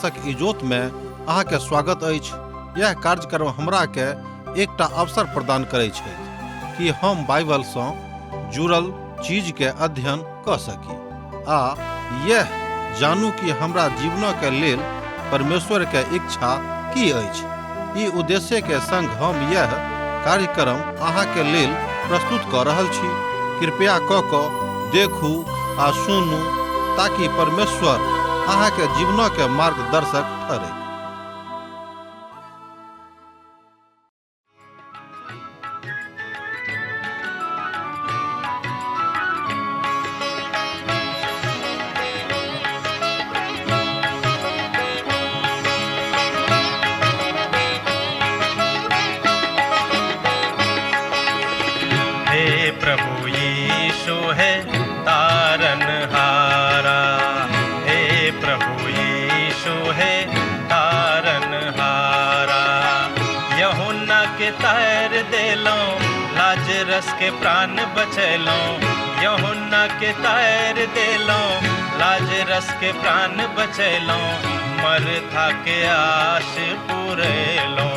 दासक इजोत में अहाँ के स्वागत अछि। यह कार्यक्रम हमरा के एकटा अवसर प्रदान करै छै कि हम बाइबल सँ जुड़ल चीज के अध्ययन क सकी आ यह जानू कि हमरा जीवन के लेल परमेश्वर के इच्छा की अछि। ई उद्देश्य के संग हम यह कार्यक्रम अहाँ के लेल प्रस्तुत क रहल छी। कृपया क देखू आ सुनू ताकि परमेश्वर अहाँ के जीवन के मार्गदर्शक ठहरे। प्रभु यीशु है तारनहारा, हे प्रभु यीशु है तारनहारा। यूहन्ना के तैर देलो, लाजरस के प्राण बचेलो। यूहन्ना के तैर देलो, लाजरस के प्राण बचेलो। मरथा के आश पूरेलो,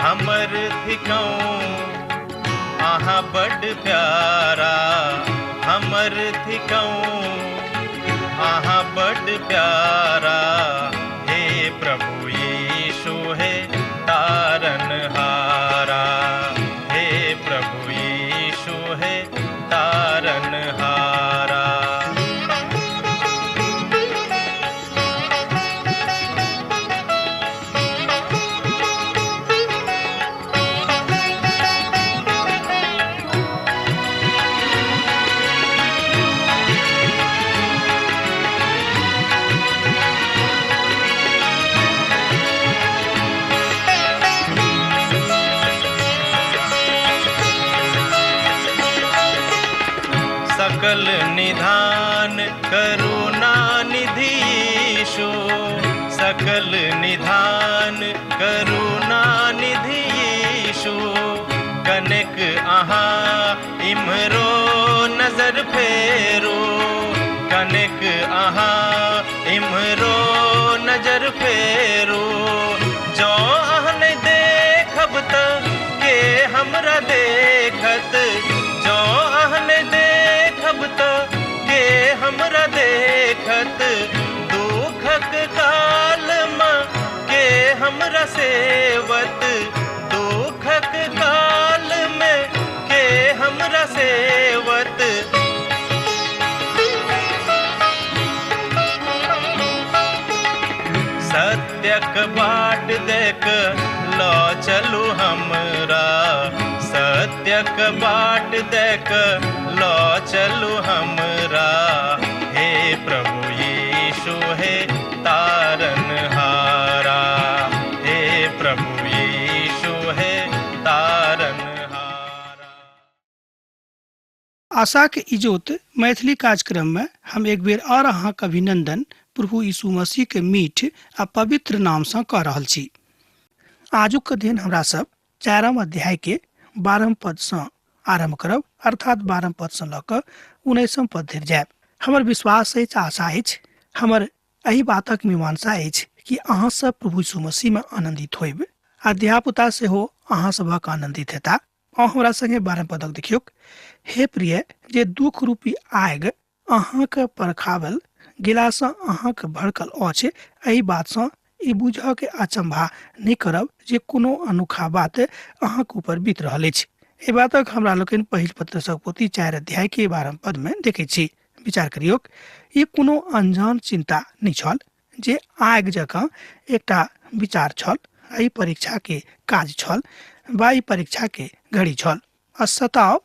हमर थिकऊ आहा बड़ प्यारा। हमर थिकऊ आहा बड़ प्यारा, हे प्रभु यीशु है तारनहारा, हे प्रभु यीशु है तारनहारा। सकल निधान करुणा निधि यीशु, सकल निधान करुणा निधि यीशु। कनिक अहाँ इमरो नजर फेरो, कनिक अहाँ इमरो नजर फेरो। जो अहन देखब त के हमरा देखत, जो अहन देखब त के हमरा देखत। दुखक काल में के हमरा सेवत, दुखक काल में के हमरा सेवत। सत्यक बाट देख लो चलू हमरा, सत्यक बाट देख लो चलू हमरा। हे प्रभु यीशु है तारनहारा, हे प्रभु यीशु है तारनहारा। आशा के इजोत मैथिली कार्यक्रम में हम एक बेर और अहाँ के अभिनंदन प्रभु यीशु मसीह के मीठ आ पवित्र नाम से कह रहल छी। आजुक दिन हमरा सब 4 अध्याय के 12 पद से आरंभ करब, अर्थात 12 पद से लऽ कऽ 19 पद धरि जायब। हमर विश्वास अछि, आशा अछि, हमर एहि बातक मीमांसा अछि कि अहाँ सब प्रभु यीशु मसीह में आनंदित होइब। अध्यापता से हो अहाँ सबक आनंदित हेता। और हमरा संगे 12 पदक देखियौ। हे प्रिय, जे दुख रूपी आगि अहाँ के परखावल गिला से अहाँ के भड़कल अछि, एहि बात से ई बुझ के अचंभा नहीं करब जे कोनो अनोखा बात अहाँ के ऊपर बीत रहल अछि। ए बातक हमरा लोकनि पहिल पत्रसक पोथी 4 अध्याय के 12 पद में देखै छी। विचार करियौ, ई कोनो अनजान चिंता नहीं छल जे आगि जकाँ एकटा विचार छल। एहि परीक्षा के काज छल वा ई परीक्षा के घड़ी छल। असताव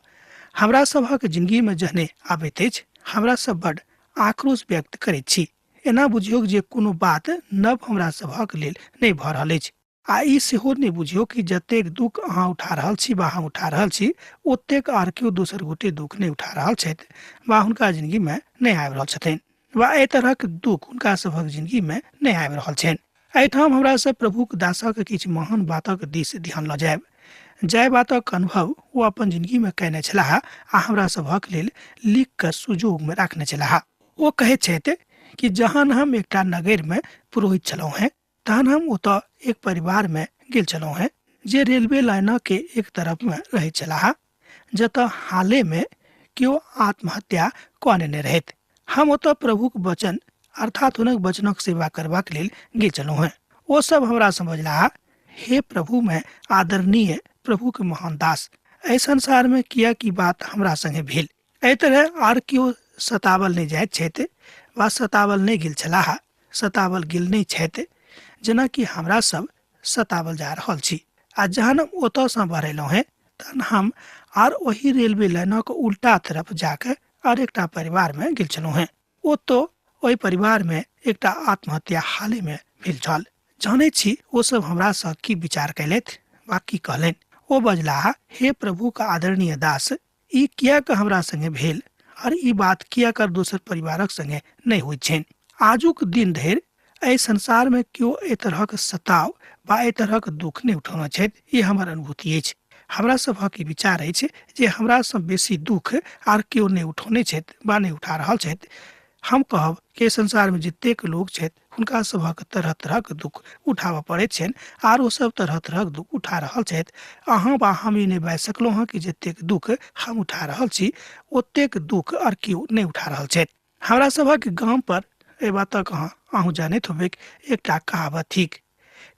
हमरा सभक जिंदगी में जहने आबैत अछि, हमरा सब बड़ आक्रोश व्यक्त करैत छी। एना बुझियौ जे कोनो बात नव हमरा सभक लेल नहीं भऽ रहल अछि। आ ई सेहो नहीं बुझियौ कि जतेक दुख अहाँ उठा रहल छी वा हम उठा रहल छी, ओतेक आर केओ दोसर गोटे दुख नहीं उठा रहल छथि वा हुनका जिंदगी में नहीं आबि रहल छथिन, वा एहि तरहक दुख हुनका सभक जिंदगी में नहीं आबि रहल छनि। एहिठाम हमरा सब प्रभुक दासक किछु महान बातक दिस ध्यान लऽ जायब। जय बातक अनुभव ओ अपन जिंदगी में कयने छलाह आ हमरा सभक लेल लिख कऽ सुजोग में राखने छलाह। ओ कहैत छथि कि जहन हम एकटा नगर में पुरोहित छलहुँ हैं तहन हम ओतऽ एक परिवार में गेल छलहुँ हैं जे रेलवे लाइन के एक तरफ में रहै छलाह, जतऽ हाले में केओ आत्महत्या कऽ लेने रहथि। हम ओतऽ प्रभुक वचन अर्थात हुनक वचनक सेवा करबाक लेल गेल छलहुँ हैं। ओ सब हमरा समझलाह, हे प्रभु में आदरणीय प्रभु के महान दास, एहि संसार में किया की बात हमरा संगे भेल। एहि तरह आर केओ सतावल नहि जाइत छथि वा सतावल नहि गेल छलाह, सतावल गेल नहि छथि, जेनाकि हमरा सब सतावल जा रहल छी। आ जहन हम ओतऽ सँ बढ़ेलहुँ हैं तहन हम आर ओही रेलवे लाइनक उल्टा तरफ जाके और एकटा परिवार में गेल छलहुँ हैं। ओतऽ ओहि परिवार में एकटा आत्महत्या हाले में भेल छल। जानै छी ओ सब हमरा सँ की विचार कयलथि वा की कहलनि। ओ बजलाह, हे प्रभु का आदरणीय दास, ई किया के हमरा संगे भेल और ई बात किया कर दोसर परिवारक संगे नहि होइत छनि। आजुक दिन धरि एहि संसार में केओ एहि तरहक सताव वा एहि तरहक दुख नहि उठौने छथि। ई हमर अनुभूति अछि। हमरा सभक ई विचार अछि जे हमरा सँ बेसी दुख आर केओ नहि उठौने छथि वा नहि उठा रहल छथि। हम कहब कि संसार में जतेक लोग छथि हुनका सभक तरह तरहक दुख उठाबऽ पड़ैत छनि आर ओ सब तरह तरहक दुख उठा रहल छथि। अहाँ वा हम ई नहि बाजि सकलहुँ हँ कि जतेक दुख हम उठा रहल छी ओतेक दुख आर केओ नहि उठा रहल छथि। हमरा सभक गाम पर एहि बातक अहूँ जानैत होबै एकटा कहावत थिक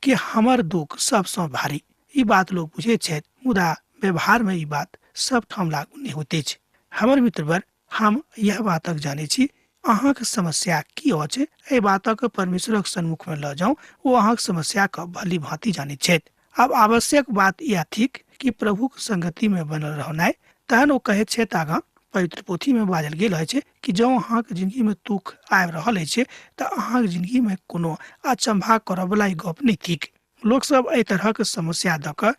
कि हमर दुख सबसँ भारी। ई बात लोग बुझैत छथि, मुदा व्यवहार में ई बात सब ठाम लागू नहि होइत अछि। हमर मित्रवर, हम यह बातक जानै छी अहाँक समस्या की अछि। एहि बातक परमेश्वरक सन्मुख में लऽ जाउ, ओ अहाँक समस्या के भली भांति जानैत छथि। अब आवश्यक बात यह थिक कि प्रभुक संगति में बनल रहनाइ। तहन ओ कहैत छथि आगाँ पवित्र पोथी में बाजल गेल अछि कि जँ अहाँके जिंदगी में दुख आबि रहल अछि तऽ अहाँके जिंदगी में कोनो अचंभा करऽ वाला ई गप नहि थिक। लोक सब एहि तरहक समस्या दऽ कऽ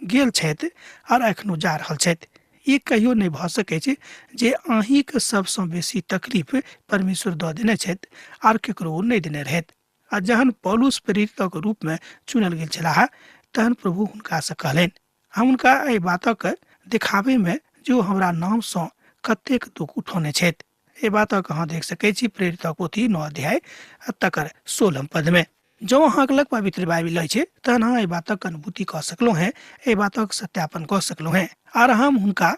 गेल छथि और एखनो जा रहल छथि। ई कहियो नहि भऽ सकै छै जे अहींके सबसँ बेसी तकलीफ परमेश्वर दऽ देने छथि आर केकरो नहि देने रहथि। आ जहन पौलुस प्रेरितक रूप में चुनल गेल छलाह तहन प्रभु हुनका से कहलनि, हम हुनका एहि बातक दिखाबे में जो हमरा नाम सँ कतेक दुख उठौने छथि। एहि बातक अहाँ देख सकैत छी प्रेरितक पोथी 9 अध्याय तकर 16 पद में। जँ अहाँक लग पवित्र बाइबिल अछि तहन अहाँ एहि बातक अनुभूति कऽ सकलहुँ हैं, एहि बातक सत्यापन कऽ सकलहुँ हैं आर हम हुनका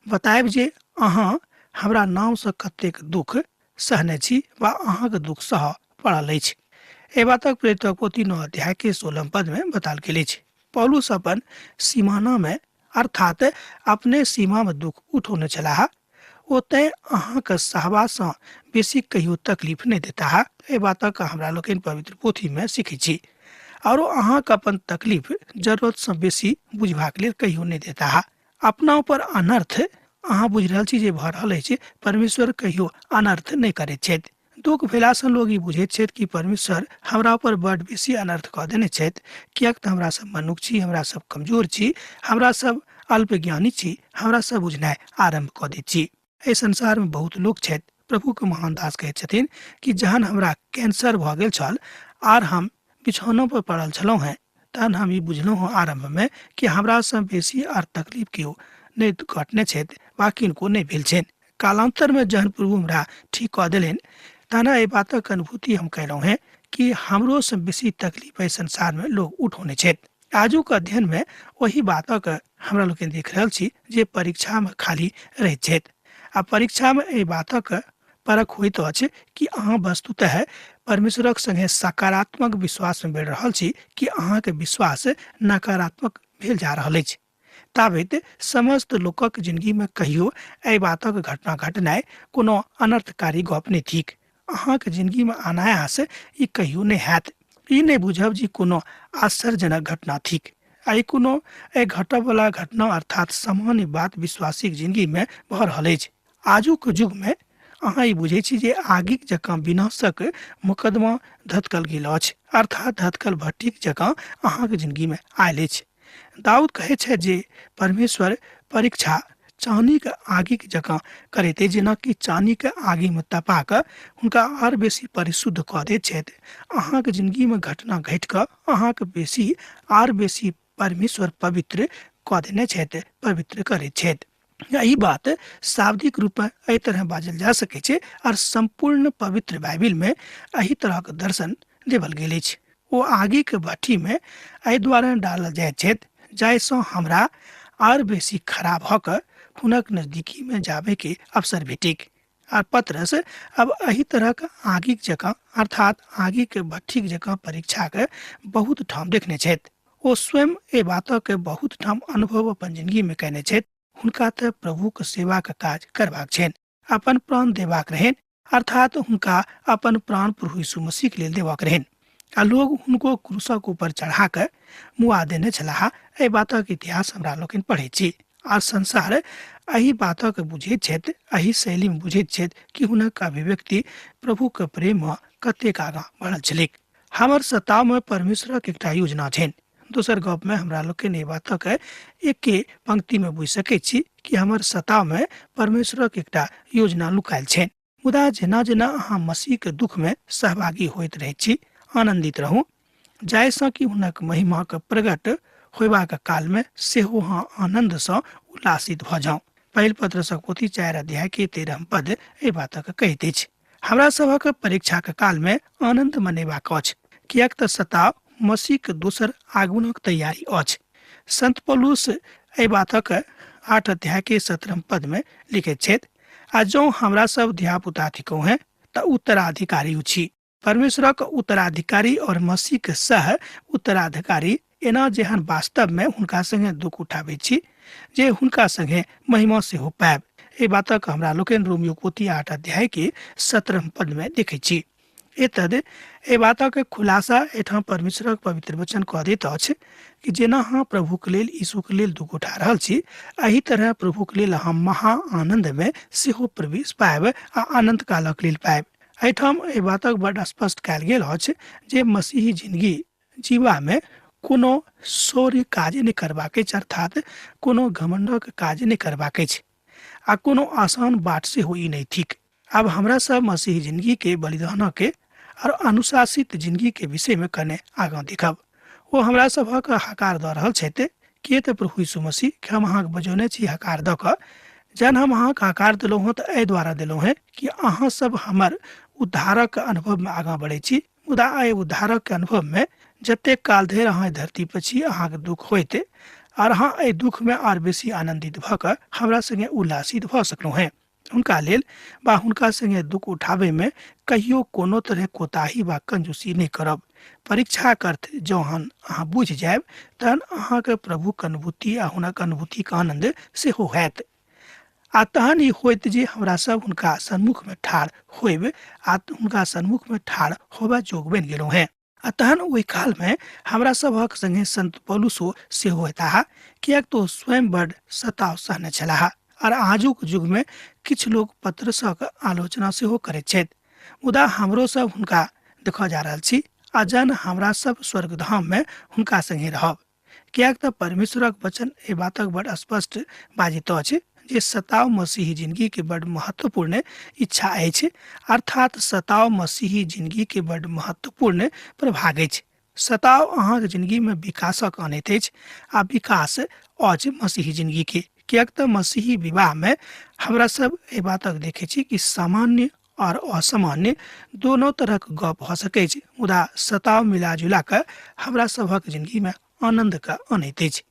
बतायब जे अहाँ हमरा नाम सँ कतेक दुख सहने छी वा अहाँके दुख सह पड़ल अछि। एहि बातक प्रेरितक पोथी 9 अध्याय के 16 पद में बताल गेल अछि। पौलुस अपन सीमाना में अर्थात अपने सीमा में दुख उठौने छलाह, ओतय अहाँके सहबा सँ बेसी कहियो तकलीफ नहि देता। एहि बातक हमरा लोकनि पवित्र पोथी में सीखै छी। और अहाँके अपन तकलीफ जरूरत सँ बेसी बुझबाक लेल कहियो नहि देता। अपना ऊपर अनर्थ अहाँ बुझि रहल छी जे भऽ रहल अछि, परमेश्वर कहियो अनर्थ नहि करैत छथि। दुख भेला सँ लोग ई बुझैत छथि कि परमेश्वर हमरा ऊपर बड़ बेसी अनर्थ कऽ देने छथि, कियाक तऽ हमरा सब मनुष्य छी, हमरा सब कमजोर छी, हमरा सब अल्पज्ञानी छी, हमरा सब बुझनाइ आरंभ कऽ दैत छी। एहि संसार में बहुत लोग छथि। प्रभु के महान दास कहैत छथिन कि जहन हमरा कैंसर भऽ गेल छल आर हम बिछौना पर पड़ल छलहुँ हैं तहन हम ई बुझलहुँ हँ आरंभ में कि हमरा सँ बेसी आर तकलीफ केओ नहि घटने छथि वा किनको नहि भेल छनि। कालांतर में जहन प्रभु हमरा ठीक कऽ देलनि तहन एहि बातक अनुभूति हम कयलहुँ हैं कि हमरो सँ बेसी तकलीफ एहि संसार में लोग उठौने छथि। आजुक अध्ययन में वही बातक हमरा लोकनि देख रहल छी जे परीक्षा में खाली रहैत छथि। आ परीक्षा में एहि बातक परख होइत अछि कि अहाँ वस्तुतः परमेश्वरक संगे सकारात्मक विश्वास में बढ़ि रहल छी कि अहाँके विश्वास नकारात्मक भेल जा रहल अछि। ताबत समस्त लोकक जिंदगी में कहियो एहि बातक घटना घटनाइ कोनो अनर्थकारी गप नहि थिक। अहाँके जिंदगी में अनायास ई कहियो नहि हैत। ई नहि बुझब जे कोनो आश्चर्यजनक घटना थिक। आई कोनो घटब वाला घटना अर्थात सामान्य बात विश्वासी जिंदगी में भऽ रहल अछि। आजुक युग में अहाँ ई बुझै छी जे आगिक जकाँ विनाशक मुकदमा धतकल गेल अछि, अर्थात धतकल भट्टीक जकाँ अहाँके जिंदगी में आयल अछि। दाऊद कहै छै जे परमेश्वर परीक्षा चानी के आगिक जकाँ करैत अछि, जेनाकि चानी के आगि में तपा कऽ हुनका और बेसी परिशुद्ध कऽ दैत छथि। अहाँके जिंदगी में घटना घटि कऽ अहाँके बेसी आर बेसी परमेश्वर पवित्र कऽ देने छथि, पवित्र करैत छथि। ई बात शाब्दिक रूप में एहि तरह बाजल जा सकै छै और संपूर्ण पवित्र बाइबिल में एही तरह के दर्शन देवल गेल अछि। ओ आगे के भट्ठी में एहि द्वारा डालल जाय छै जाहिसँ हमरा और बेसी खराब भ क हुनक नजदीकी में जाबे के अवसर भेटिक। आ पतरस अब एही तरह के आगि जकाँ अर्थात आगि के भट्ठी जकाँ परीक्षा के बहुत ठाम देखने छथि। ओ स्वयं ए बातों के बहुत ठाम अनुभव अपन जिंदगी में कहने छथि। हुनका त प्रभु के सेवा के काज करबाक छनि, अपन प्राण देबाक रहन, अर्थात हुनका अपन प्राण प्रभु यीशु मसीह के लेल देबाक रहन। आ लोग हुनको क्रूसक ऊपर चढ़ा के मुआ देने छलाह। एहि बातक इतिहास हमरा लोकनि पढ़ै छी और संसार एही बातों के बुझैत छथि, एही शैली में बुझैत छथि कि हुनक अभिव्यक्ति प्रभु के प्रेम में कतेक आगाँ बढ़ल छलिक। हमर सताव में परमेश्वरक एकटा योजना छनि। दोसर गप में हमरा लोकनि एहि बातक एके पंक्ति में बुझि सकैत छी कि हमर सताव में परमेश्वरक एकटा योजना लुकायल छनि। मुदा जेना जेना अहाँ मसीह के दुख में सहभागी होइत रहैत छी, आनंदित रहू, जाहिसँ कि हुनक महिमा के प्रकट होयबाक काल में सेहो अहाँ आनंद सँ उल्लासित भ जाऊ। पहिल पत्रसक पोथी 4 अध्याय के 13 पद एहि बातक कहैत अछि। हमरा सभक परीक्षा के काल में आनंद मनेबाक अछि, किएक त सताव मसीह के दोसर आगमनक तैयारी अछि। संत पौलुस एहि बातक 8 अध्याय के 17 पद में लिखैत छथि, आ जौं हमरा सब धिया पुता थिकौ हैं त उत्तराधिकारी छी, परमेश्वरक उत्तराधिकारी और मसीह के सह उत्तराधिकारी एना जेहन वास्तव में हुनका संगे दुख उठाबै छी जे हुनका संगे महिमा सेहो पायब। एहि बातक हमरा लोकनि रोमियो पोथी 8 अध्याय के 17 पद में देखै छी। एतद एहि बातक खुलासा एठाम परमेश्वरक पवित्र वचन कह दैत अछि कि जेना अहाँ प्रभु के लेल यीशु के लेल दुख उठा रहल छी, एही तरह प्रभु के लेल अहाँ महा आनंद में सेहो प्रवेश पायब आ अनंत कालक लेल पायब। एहिठाम एहि बातक बड़ स्पष्ट कयल गेल अछि जे मसीही जिंदगी जीवा में कोनो शौर्य काज नहीं करबाक अछि, अर्थात कोनो घमंडक काज नहीं करबाक अछि आ कोनो आसान बाट से होई नहीं थिक। अब हमरा सब मसीही जिंदगी के बलिदान के और अनुशासित जिंदगी के विषय में कने आगाँ देखब। वो हमरा सभक हकार दऽ रहल छथि, किए त प्रभु यीशु मसीह के हम अहाँके बजौने छी हकार दऽ कऽ। जन हम अहाँके हकार दिलहुँ हँ तऽ एहि द्वारा दिलहुँ हैं कि अहाँ सब हमर उद्धारक अनुभव में आगाँ बढ़ै छी। मुदा एहि उद्धारक के अनुभव में जतेक काल धरि अहाँ धरती पर छी अहाँके दुख होइत और अहाँ एहि दुख में और बेसी आनंदित भऽ कऽ हमरा संगे उल्लासित भऽ सकलहुँ हैं। हुनका लेल बा हुनका संगे दुख उठाबै में कहियो कोनो तरह कोताही वा कंजूसी नहीं करब। परीक्षा अर्थ जहन अहाँ बुझ जायब तहन अहाँके प्रभुक अनुभूति आ हुनक अनुभूतिक आनंद सेहो हैत। आ तहन ई होइत जे हमरा सब हुनका सन्मुख में ठाढ़ होइब आ हुनका सन्मुख में ठाढ़ होबा जोग बनि गेलहुँ हैं। आ तहन ओहि काल में हमरा सभक संगे संत पौलुसो सेहो हेताह, किएक तो स्वयं बड़ सताव सहने छलाह। और आजुक युग में किछु लोग पत्रसक आलोचना सेहो करैत छथि। मुदा हमरो सब हुनका देखऽ जा रहल छी आ जन हमरा सब स्वर्गधाम में हुनका संगे रहब। किएक त परमेश्वरक वचन ए बातक बड़ स्पष्ट बाजित अछि जे सताव मसीही जिंदगी के बड़ महत्वपूर्ण इच्छा अछि, अर्थात सताव मसीही जिंदगी के बड़ महत्वपूर्ण प्रभाग अछि। सताव अहाँके जिंदगी में विकासक आनैत अछि आ विकास अछि मसीही जिंदगी के। किएक त मसीही विवाह में हमरा सब ए बातक देखे छी कि सामान्य और असामान्य दोनों तरह के गप हो सकै छै, मुदा सताव मिला जुला कर हमरा सबक जिंदगी में आनंद का आनैत अछि।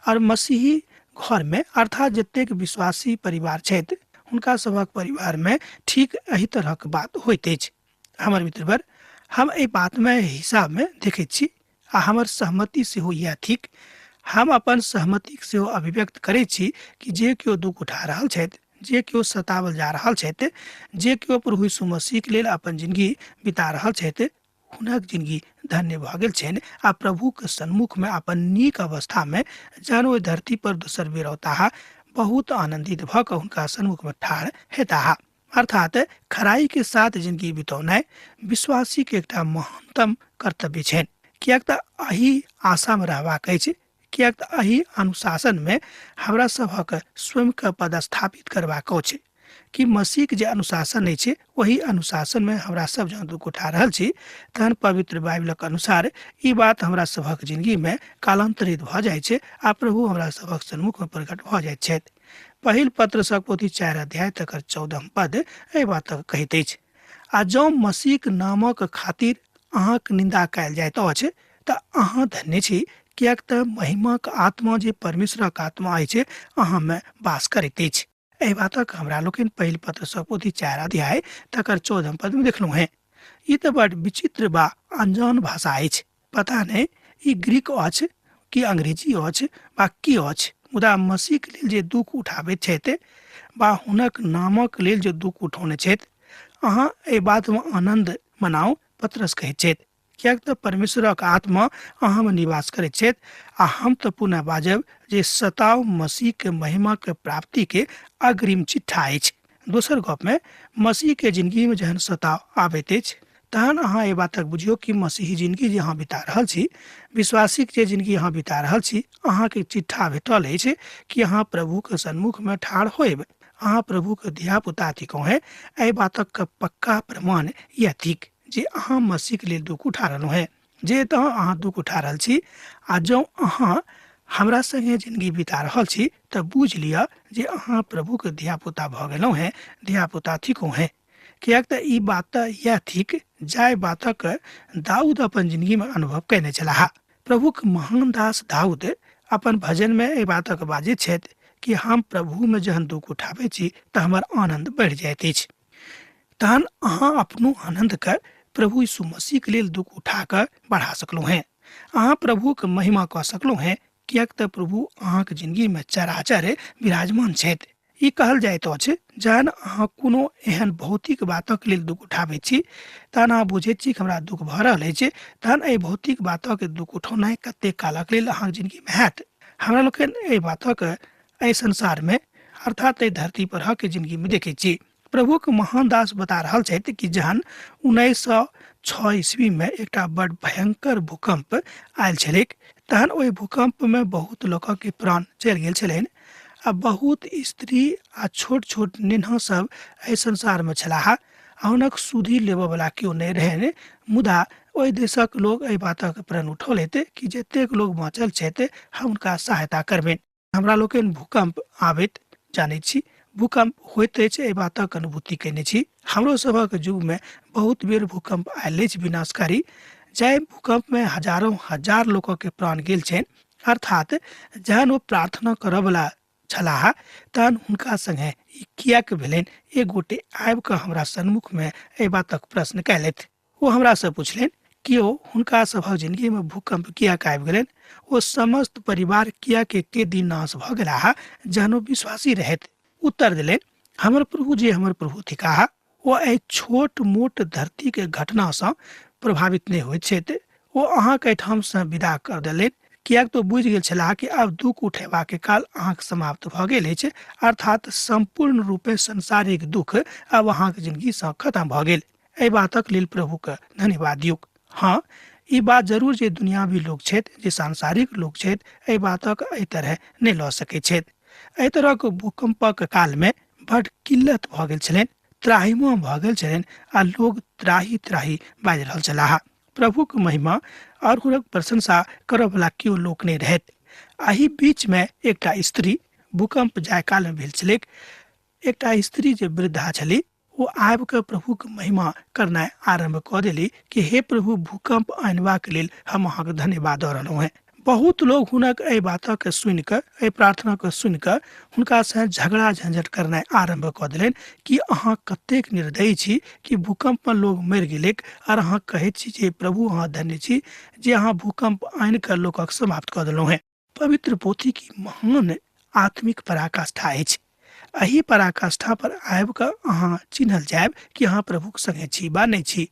और मसीही घर में अर्थात जतेक विश्वासी परिवार छथि हुनका सबक परिवार में ठीक एही तरह के बात होइत अछि। हमर मित्रवर, हम एहि बात में हिसाब में देखैत छी आ हमर सहमति सेहो यह थिक। हम अपन सहमति सेहो अभिव्यक्त करैत छी कि जे केओ दुख उठा रहल छथि, जे केओ सतावल जा रहल छथि, जे केओ प्रभु यीशु मसीह के लेल अपन जिंदगी बिता रहल छथि, हुनक जिंदगी धन्य भऽ गेल छनि आ प्रभु के सन्मुख में अपन नीक अवस्था में जहन ओहि धरती पर दोसर बेर औताह बहुत आनंदित भऽ कऽ हुनका सन्मुख में ठाढ़ हेताह। अर्थात खराई के साथ जिंदगी बितौनाइ विश्वासी के एकटा महत्तम कर्तव्य छनि। किएक त एही आशा में रहबाक अछि, किएक त एही अनुशासन में हमरा सभक स्वयं के पदस्थापित करबाक अछि कि मसीह के जे अनुशासन अछि वही अनुशासन में हमरा सब जहाँ दुख उठा रहल छी तहन पवित्र बाइबलक अनुसार ई बात हमरा सभक जिंदगी में कालांतरित भऽ जाइ छै आ प्रभु हमरा सभक सन्मुख में प्रकट भऽ जाइत छथि। पहिल पत्रसक पोथी 4 अध्याय तक 14 पद एहि बातक कहैत अछि, आ जँ मसीहक नामक खातिर अहाँक निंदा कयल जाइत अछि तऽ अहाँ धन्य छी, किएक तऽ महिमाक आत्मा जे परमेश्वरक आत्मा अछि अहाँमे वास करैत अछि। एहि बातक हमरा लोकनि पहिल पत्रसक पोथी 4 अध्याय तकर 14 पद में देखलहुँ हैं। ई तऽ बड़ विचित्र बा अनजान भाषा अछि। पता नहि ई ग्रीक अछि कि अंग्रेजी अछि वा की अछि, मुदा मसीहक लेल जे दुख उठाबैत छथि वा हुनक नामक लेल जे दुख उठौने छथि, अहाँ एहि बातमे आनंद मनाउ, पत्रस कहैत छथि, किएक तऽ परमेश्वरक आत्मा अहाँमे निवास करैत छथि। आ हम तऽ पुनः बाजब जे सताव मसीह के महिमा के प्राप्ति के अग्रिम चिट्ठा अछि। दोसर गप में मसीह के जिंदगी में जहन सताव आबैत अछि तहन अहाँ एहि बातक बुझियौ कि मसीही जिंदगी जे अहाँ बिता रहल छी, विश्वासिक जे जिंदगी अहाँ बिता रहल छी, अहाँके चिट्ठा भेटल अछि कि अहाँ प्रभु के सन्मुख में ठाढ़ होएब, अहाँ प्रभु के धिया पुता थिकौ है। एहि बातक का पक्का प्रमाण यह थिक जे अहाँ मसीह के लेल दुख उठा रहलहुँ हैं। जे तऽ अहाँ दुख उठा रहल छी आ जँ अहाँ हमरा संगे जिंदगी बिता रहल छी तऽ बुझ लिअ जे अहाँ प्रभु के धिया पुता भऽ गेलहुँ हैं, धिया पुता थिकौ हैं। किएक तऽ ई बात यह थिक जाय बातक दाऊद अपन जिंदगी में अनुभव कैने छलाह। प्रभुक महान दास दाऊद अपन भजन में एहि बातक बाजैत छथि कि हम प्रभु में जहन दुख उठाबै छी तऽ हमर आनंद बढ़ि जाइत अछि। तहन अहाँ अपनो आनंद के प्रभु यीशु मसीह के लेल दुख उठा कर बढ़ा सकलहुँ हैं। अहाँ प्रभु के महिमा कऽ सकलहुँ हैं, किएक तऽ प्रभु अहाँके जिंदगी में चराचर विराजमान छथि। ई कहल जाइत अछि जहन अहाँ कोनो एहन भौतिक बातक लेल दुख उठाबै छी तहन अहाँ बुझैत छी कि हमरा दुख भऽ रहल अछि, तहन एहि भौतिक बातक दुख उठौनाइ कतेक कालक लेल अहाँके जिंदगी में हैत। हमरा लोकनि एहि बातक एहि संसार में अर्थात एहि धरती पर के जिंदगी में देखैत छी। प्रभु के महान दास बता रहल छथि कि जहन 1906 ईस्वी में एकटा बड़ भयंकर भूकंप आयल छलैक, तहन ओहि भूकंप में बहुत लोकक के प्राण चलि गेल छलनि आ बहुत स्त्री आ छोट छोट नेन्हा सब एहि संसार में छलाह आ हुनक सुधि लेबऽ वाला केओ नहि रहनि। मुदा ओहि देशक लोग एहि बातक प्रण उठौलथि कि जतेक लोग बाँचल छथि हम हुनका सहायता करबनि। हमरा लोकनि भूकंप आबैत जानै छी, भूकंप होइत अछि, एहि बातक अनुभूति कैने छी। हमरो सभक युग में बहुत बेर भूकंप आयल अछि विनाशकारी, जाहि भूकंप में हजारों हजार लोगों के प्राण गेल छनि। अर्थात जहन ओ प्रार्थना करऽ वाला छलाह तहन हुनका संगे ई किएक भेलनि। एक गोटे आबि कऽ हमरा सन्मुख में एहि बातक प्रश्न कयलथि। ओ हमरा से पुछलनि कि ओ हुनका सभक जिंदगी में भूकंप किएक आबि गेलनि, ओ समस्त परिवार किएक एके दिन नाश भऽ गेलाह जहन ओ विश्वासी रहथि। उत्तर दिलनि, हमर प्रभु जे हमर प्रभु थिकाह ओ एहि छोट मोट धरती के घटना से प्रभावित नहि होइत छथि। ओ अहाँके एहिठाम से विदा कर देलनि, किएक तो बुझि गेल छलाह कि आब दुख उठेबा के काल अहाँके समाप्त भऽ गेल अछि, अर्थात संपूर्ण रूपे संसारिक दुख अब अहाँके जिंदगी से खत्म भऽ गेल। एहि बातक लेल प्रभु के धन्यवाद दियौ। हाँ, ई बात जरूर जे दुनियावी लोग छथि, जे सांसारिक लोग छथि, एहि बातक एहि तरह नहि लऽ सकैत छथि। एहि तरहक भूकंपक काल में बड़ किल्लत भऽ गेल छलनि, त्राहिमाम भऽ गेल छलनि आ लोग त्राही त्राही बाजि रहल छलाह। प्रभु के महिमा और हुनक प्रशंसा करऽ वाला केओ लोक नहि रहथि। एहि बीच में एकटा स्त्री भूकंप जाय काल में भेल छलैक। एकटा स्त्री जे वृद्धा छली, ओ आबि कऽ प्रभु के महिमा करनाइ आरंभ कऽ देली कि हे प्रभु, भूकंप आनबाक लेल हम अहाँके धन्यवाद दऽ रहलहुँ हैं। बहुत लोग हुनक एहि बातक सुनि कऽ, एहि प्रार्थना के सुनि कऽ हुनका से झगड़ा झंझट करनाइ आरंभ कऽ देलनि कि अहाँ कतेक निर्दयी छी कि भूकंप में लोग मरि गेलैक और अहाँ कहैत छी जे प्रभु अहाँ धन्य छी जे अहाँ भूकंप आनि कऽ लोकक समाप्त कऽ देलहुँ हैं। पवित्र पोथी की महान आत्मिक पराकाष्ठा अछि। एही पराकाष्ठा पर आबि कऽ अहाँ चिन्हल जायब कि अहाँ प्रभुक संगे छी वा नहि छी।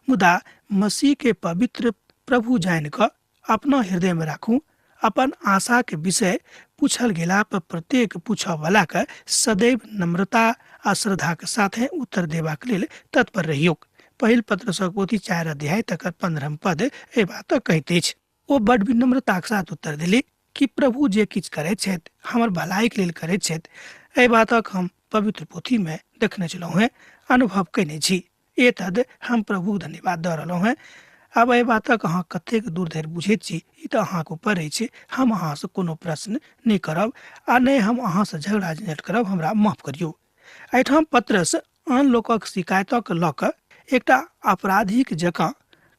मुदा मसीह के पवित्र प्रभु जानि कऽ अपना हृदय में राखू। अपन आशा के विषय पूछल गेला पर प्रत्येक पूछऽ वाला के सदैव नम्रता आ श्रद्धा के साथे उत्तर देबाक लेल तत्पर रहियो। पहिल पत्रसक पोथी 4 अध्याय तक 15 पद एहि बात कहैत अछि। ओ बड़ विनम्रता के साथ उत्तर देली कि प्रभु जे किछु करैत छथि हमर भलाई के लेल करैत छथि। एहि बातक हम पवित्र पोथी में देखने छलहुँ हैं, अनुभव कैने छी। एतद हम प्रभु धन्यवाद दऽ रहलहुँ हैं। अब एहि बातक अहाँ कतेक दूर धरि बुझैत छी ई तऽ अहाँके ऊपर अछि। हम अहाँसँ कोनो प्रश्न नहि करब आ नहि हम अहाँसँ झगड़ा झंझट करब, हमरा माफ करियौ। एहिठाम पतरस आन लोकक शिकायतक लऽ कऽ एकटा अपराधीक जकाँ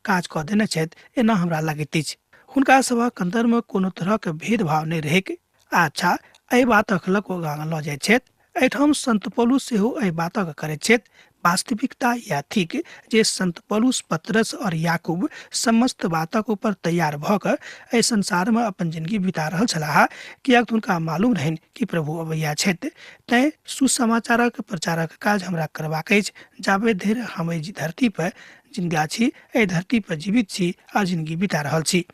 काज कऽ देने छथि, एना हमरा लगैत अछि। हुनका सभक अन्दरमे कोनो तरहक भेदभाव नहि रहैक। अच्छा, एहि बातक लऽ कऽ आगाँ लऽ जाइत छथि। एहिठाम संत पौलुस सेहो एहि बातक करैत छथि। वास्तविकता यह थिक जे संत पौलुस, पतरस और याकूब समस्त बातक ऊपर तैयार भऽ कऽ एहि संसारमे अपन जिंदगी बिता रहल छलाह, कियाक हुनका मालूम रहनि कि प्रभु अबैया छथि। तैं सुसमाचारक प्रचारक काज हमरा करबाक अछि। जाबे धरि हम एहि धरती पर जिंदा छी, एहि धरती पर जीवित छी आ जिंदगी बिता रहल छी,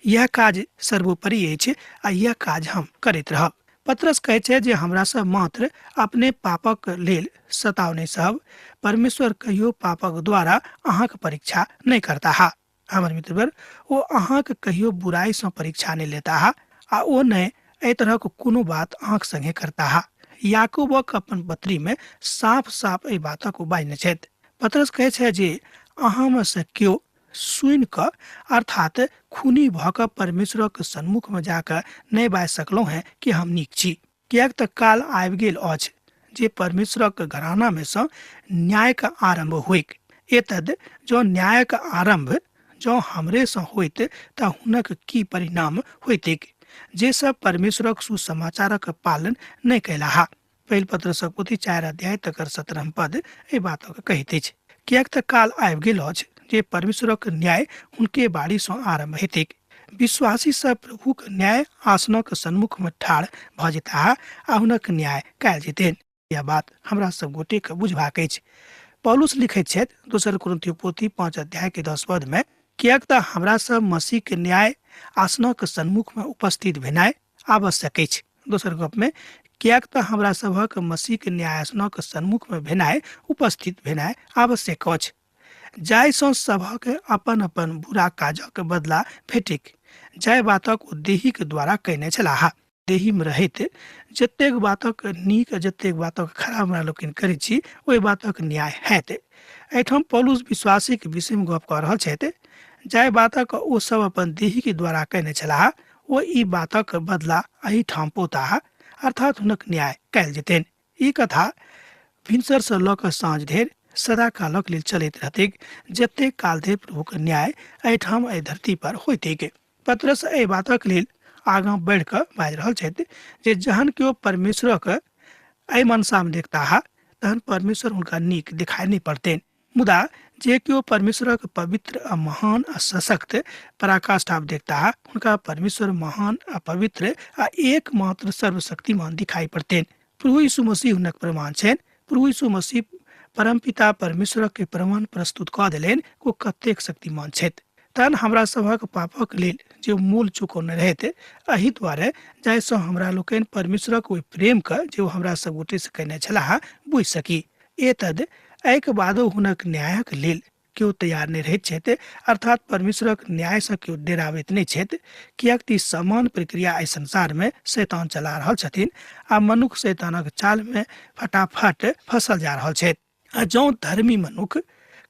यह काज सर्वोपरि अछि आ यह काज हम करैत रहब। पतरस कहै छै जे हमरा सब मात्र अपने पापक लेल सतावने सब, परमेश्वर कहियो पापक द्वारा अहाँक परीक्षा नहीं करता हा। हमर मित्रवर, ओ अहाँक कहियो बुराई से परीक्षा नहीं लेता हा आ ओ नहीं एहि तरहक कोनो बात अहाँक संगे करता हा। याकूबक अपन पत्री में साफ साफ एहि बातक बाजने छथि। पतरस कहै छै जे अहाँ में से केओ सुनि कऽ अर्थात खूनी भऽ कऽ परमेश्वरक सन्मुख में जाकऽ नहीं बाजि सकलहुँ हैं कि हम नीक छी, कियाक तऽ काल आबि गेल अछि जे परमेश्वरक घराना में सँ न्यायक आरंभ होइक। एतद जँ न्यायक आरंभ जँ हमरे सँ होइत तऽ हुनक की परिणाम होइतैक, जे सब परमेश्वरक सुसमाचारक पालन नहीं कैलाहा। पहिल पत्रसक पोथी 4 अध्याय तकर 17 पद एहि बातक कहैत अछि। कियाक तऽ काल आबि गेल अछि जे परमेश्वरक न्याय हुनके बाड़ी सँ आरंभ हेतैक। विश्वासी सब प्रभुक न्याय आसनक सन्मुख में ठाढ़ भऽ जेताह आ हुनक न्याय कयल जेतनि। यह बात हमरा सब गोटे के बुझबाक अछि। पौलुस लिखैत छथि 2 कुरिन्थियों पोथी 5 अध्याय के 10 पद में, कियाक तऽ हमरा सब मसीह के न्याय आसनक सन्मुख में उपस्थित भेनाइ आवश्यक अछि। दोसर गप में, कियाक तऽ हमरा सभक मसीह के न्याय आसनक सन्मुख में भेनाइ उपस्थित भेनाइ आवश्यक अछि, जाहिसँ सभक अपन अपन बुरा काजक बदला भेटिक, जाहि बातक ओ देहीक द्वारा कयने छलाह। देही में रहैत जतेक बातक नीक जतेक बातक खराब हमरा लोकनि करैत छी, ओहि बातक न्याय हैत। एहिठाम पौलुस विश्वासी के विषय में गप कऽ रहल छथि। जाहि बातक ओ सब अपन देही के द्वारा कयने छलाह, ओ ई बातक बदला एहिठाम पोताह, अर्थात हुनक न्याय कयल जेतनि। ई कथा भिनसर से लऽ कऽ साँझ धरि सदा कालक लेल चलैत रहतैक, जतेक काल धरि प्रभुक न्याय एहिठाम एहि धरती पर होइतैक। पतरस एहि बातक लेल आगाँ बढ़ि कऽ बाजि रहल छथि जे जहन केओ परमेश्वरक एहि मनसा में देखताह तहन परमेश्वर हुनका नीक दिखाई नहीं पड़तनि। मुदा जे केओ परमेश्वरक पवित्र आ महान आ सशक्त पराकाष्ठा देखताह, हुनका परमेश्वर महान आ पवित्र आ एकमात्र सर्वशक्तिमान दिखाई पड़तनि। प्रभु यीशु मसीह हुनक प्रमाण छनि। प्रभु यीशु मसीह परमपिता परमेश्वर के प्रमाण प्रस्तुत कऽ देलनि ओ कतेक शक्तिमान छथि। तहन हमरा सभक पापक लेल जे मूल चुकौने रहैत, एहि दुआरे जाहिसँ हमरा लोकनि परमेश्वरक ओहि प्रेम के जे हमरा सब गोटे से कयने छलाह बुझि सकी। एतद एहिके बादो हुनक न्यायक लेल केओ तैयार नहीं रहैत छथि, अर्थात परमेश्वरक न्याय से केओ डेराबैत नहीं छथि, कियाक तऽ समान प्रक्रिया एहि संसार में शैतान चला रहल छथिन आ मनुष्य शैतानक चाल में फटाफट फंसल जा रहल छथि। आ जौं धर्मी मनुष्य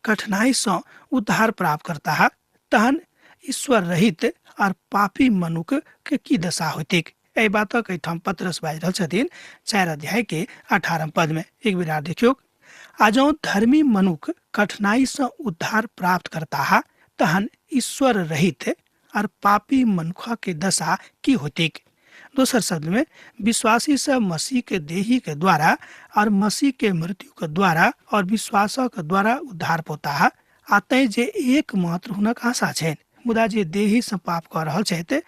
कठिनाई से उद्धार प्राप्त करता है, तहन ईश्वर रहित और पापी मनुष्य के की दशा होइतैक। एहि बातक एहिठाम पतरस बाजि रहल छथिन 4 अध्याय के 18 पद में। एक बेर देखियौ, आ जौं धर्मी मनुष्य कठिनाई से उद्धार प्राप्त करता है, तहन ईश्वर रहित और पापी मनुष्य के दशा की होइतैक। दोसर शब्द में, विश्वासी सब मसीह के देही के द्वारा और मसीह के मृत्यु के द्वारा और विश्वास के द्वारा उद्धार पोता है। आते जे एकमात्र हुनक आशा छनि, मुदा जे देही से पाप कऽ रहल छथि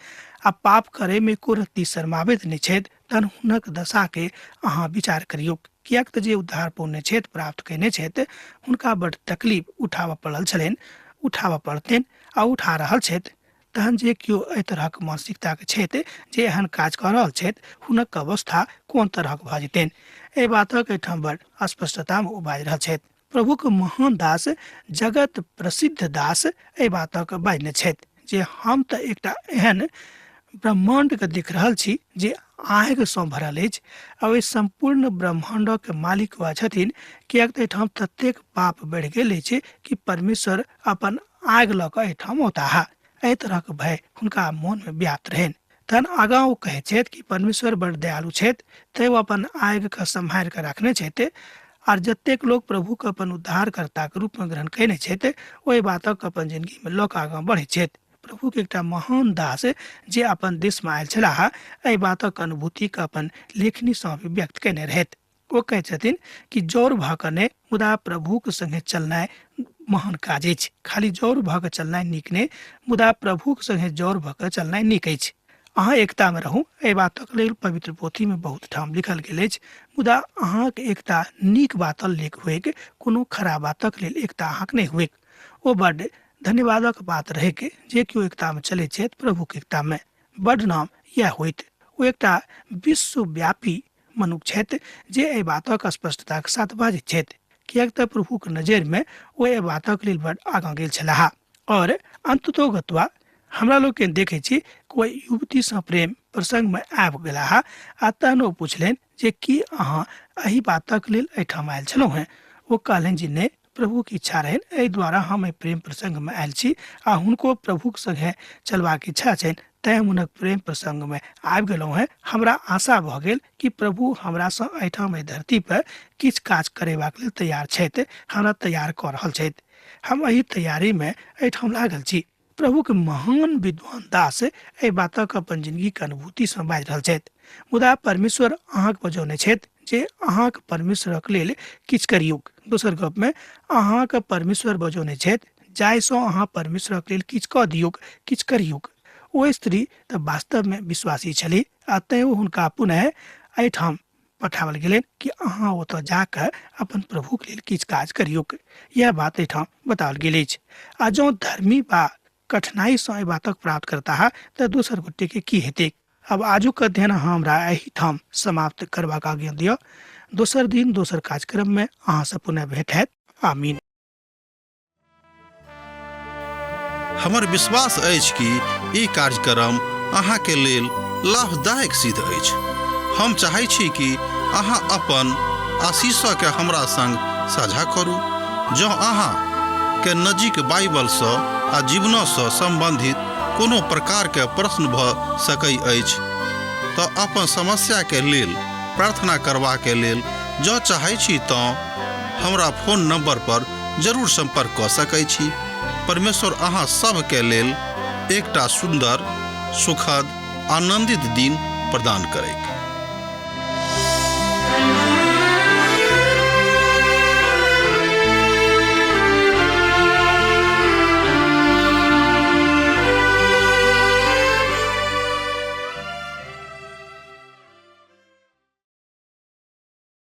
आ पाप करे में को रत्ती शर्माबैत नहीं छथि, तहन हुनक दशा के अहाँ विचार करियौ। कियाक तऽ जे उद्धार पुण्य छथि, प्राप्त कयने छथि, हुनका बड़ तकलीफ उठाबऽ पड़ल छलनि, उठाबऽ पड़तनि आ उठा रहल छथि। तहन जे केओ एहि तरहक मानसिकता के छथि, जे एहन काज कऽ रहल छथि, हुनक अवस्था कोन तरहक भऽ जेतनि। एहि बातक एहिठाम बड़ स्पष्टता में ओ बाजि रहल छथि। प्रभुक महान दास, जगत प्रसिद्ध दास एहि बातक बाजने छथि जे हम तऽ एकटा एहन ब्रह्मांड के देख रहल छी जे आग सँ भरल अछि आ ओहि संपूर्ण ब्रह्मांडक मालिक वह छथिन। कियाक तऽ एहिठाम ततेक पाप बढ़ि गेल अछि कि परमेश्वर अपन आग लऽ कऽ एहिठाम औताह। एहि तरहक भय हुनका मोन में व्याप्त रहनि। तहन आगाँ ओ कहै छथि कि परमेश्वर बड़ दयालु छथि, तैं ओ अपन आगि के सम्हारि कऽ रखने छथि। आर जतेक लोग प्रभु के अपन उद्धारकर्ता के रूप में ग्रहण कयने छथि, ओहि बातक अपन जिंदगी में लऽ कऽ आगाँ बढ़ै छथि। प्रभु के एकटा महान दास जे अपन देश में आयल छलाह, एहि बातक अनुभूति के अपन लेखनी सँ व्यक्त कयने रहथि। ओ कहै छथिन कि जौर भऽ कऽ नहि, मुदा प्रभुक संगे चलनाइ महान काज अछि। खाली जौर भऽ कऽ चलनाइ नीक नहि, मुदा प्रभुक संगे जौर भऽ कऽ चलनाइ नीक अछि। अहाँ एकता में रहू, एहि बातक लेल पवित्र पोथी में बहुत ठाम लिखल गेल अछि। मुदा अहाँक एकता नीक बातक लेल हुएक, कोनो खराब बातक लेल एकता अहाँक नहि हुएक। ओ बड्ड धन्यवादक बात रहैक जे केओ एकता में चलै छथि, प्रभुक एकता में। बड्ड नाम इएह होइत। ओ एकटा विश्वव्यापी मनुष्य छथि जे एहि बातक स्पष्टताक साथ बाजैत छथि, किएक तऽ प्रभुक नजर में ओ एहि बातक लेल बड्ड आगाँ गेल छलाह। और अंततोगत्वा हमरा लोग के देखे छी कोई युवती सँ प्रेम प्रसंग में आबि गेलाह, आ तहन ओ पुछलनि जे की अहाँ एहि बातक लेल एहिठाम आयल छलहुँ हैं। ओ कहलनि जे नहि, प्रभु की इच्छा रहनि, एहि द्वारा हम एहि प्रेम प्रसंग में आयल छी। आ हुनको प्रभुक संगे चलबाक इच्छा छनि, तैं हम हुनक प्रेम प्रसंग में आबि गेलहुँ हैं। हमरा आशा भऽ गेल कि प्रभु हमरा सँ एहिठाम एहि धरती पर किछु काज करेबाक लेल तैयार छथि, हमरा तैयार कऽ रहल छथि। हम एहि तैयारी में एहिठाम लागल छी। प्रभु के महान विद्वान दास एहि बातक अपन जिंदगी के अनुभूति सँ बाजि रहल छथि। मुदा परमेश्वर अहाँके बजौने छथि जे अहाँके परमेश्वरक लेल किछु करियौ। दोसर गप में अहाँके परमेश्वर बजौने छथि जाहिसँ अहाँ परमेश्वरक लेल किछु कऽ दियौ, किछु करियौ। ओ स्त्री तऽ वास्तव में विश्वासी छलीह, आ तैं हुनका पुनः एहिठाम पठाओल गेलनि कि अहाँ ओतऽ जाकऽ अपन प्रभुक लेल किछु काज करियौ। यह बात एहिठाम बताओल गेल अछि। आ जँ धर्मी बा कठिनाई सँ एहि बातक प्राप्त करता है तऽ दोसर गोटे के की हेतै। अब आजुक अध्ययन हमरा एहिठाम समाप्त करबाक आज्ञा दिअ। दोसर दिन दोसर कार्यक्रम में अहाँ से पुनः भेंट हैत। आमीन। हमर विश्वास अछि कि ई कार्यक्रम अहाँके लेल लाभदायक सिद्ध अछि। हम चाहै छी कि अहाँ अपन आशीषके हमरा संग साझा करू। जँ अहाँ के नजीक बाइबल सँ आ जीवनसँ संबंधित कोनो प्रकारके प्रश्न भऽ सकै अछि तऽ अपन समस्याके लेल प्रार्थना करबाके लेल जँ चाहै छी तऽ हमरा फोन नंबर पर जरूर संपर्क कऽ सकै छी। परमेश्वर अहाँ सबके लेल एकटा सुंदर, सुखद, आनंदित दिन प्रदान करैक।